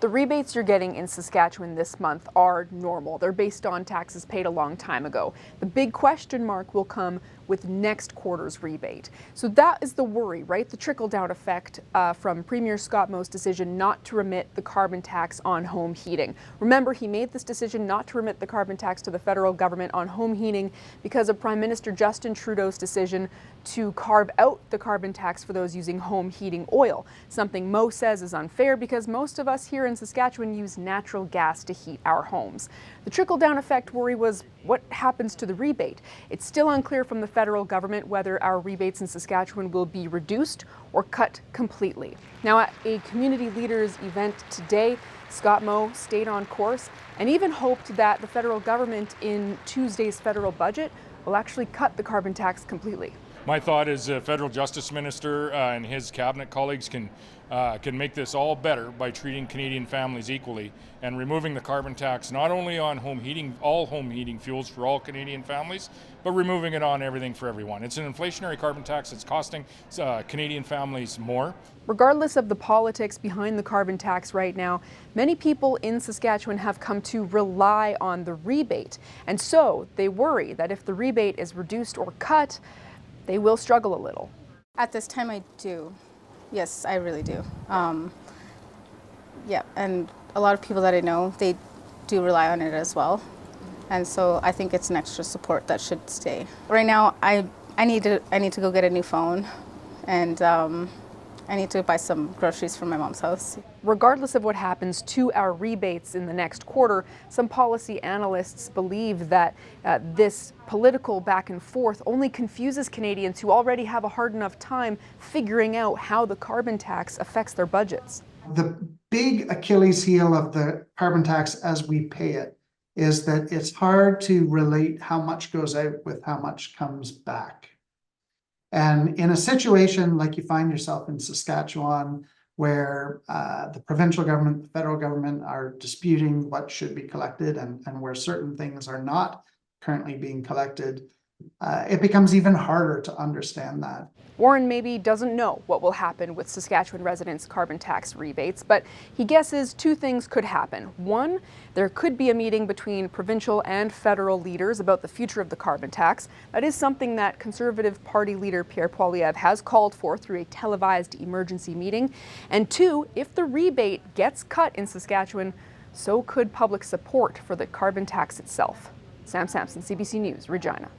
The rebates you're getting in Saskatchewan this month are normal. They're based on taxes paid a long time ago. The big question mark will come with next quarter's rebate. So that is the worry, right? The trickle-down effect from Premier Scott Moe's decision not to remit the carbon tax on home heating. Remember, he made this decision not to remit the carbon tax to the federal government on home heating because of Prime Minister Justin Trudeau's decision to carve out the carbon tax for those using home heating oil, something Moe says is unfair because most of us here in Saskatchewan use natural gas to heat our homes. The trickle-down effect worry was what happens to the rebate. It's still unclear from the federal government whether our rebates in Saskatchewan will be reduced or cut completely. Now, at a community leaders event today, Scott Moe stayed on course and even hoped that the federal government in Tuesday's federal budget will actually cut the carbon tax completely. My thought is the federal justice minister and his cabinet colleagues can make this all better by treating Canadian families equally and removing the carbon tax not only on home heating, all home heating fuels for all Canadian families, but removing it on everything for everyone. It's an inflationary carbon tax that's costing Canadian families more. Regardless of the politics behind the carbon tax right now, many people in Saskatchewan have come to rely on the rebate. And so they worry that if the rebate is reduced or cut, they will struggle a little. At this time, I do. Yes, I really do. Yeah, and a lot of people that I know, they do rely on it as well. And so I think it's an extra support that should stay. Right now, I need to go get a new phone, and I need to buy some groceries for my mom's house. Regardless of what happens to our rebates in the next quarter, some policy analysts believe that this political back and forth only confuses Canadians who already have a hard enough time figuring out how the carbon tax affects their budgets. The big Achilles heel of the carbon tax as we pay it is that it's hard to relate how much goes out with how much comes back. And in a situation like you find yourself in Saskatchewan, where the provincial government, the federal government are disputing what should be collected and where certain things are not currently being collected, it becomes even harder to understand that. Warren maybe doesn't know what will happen with Saskatchewan residents' carbon tax rebates, but he guesses two things could happen. One, there could be a meeting between provincial and federal leaders about the future of the carbon tax. That is something that Conservative Party leader Pierre Poilievre has called for through a televised emergency meeting. And two, if the rebate gets cut in Saskatchewan, so could public support for the carbon tax itself. Sam Sampson, CBC News, Regina.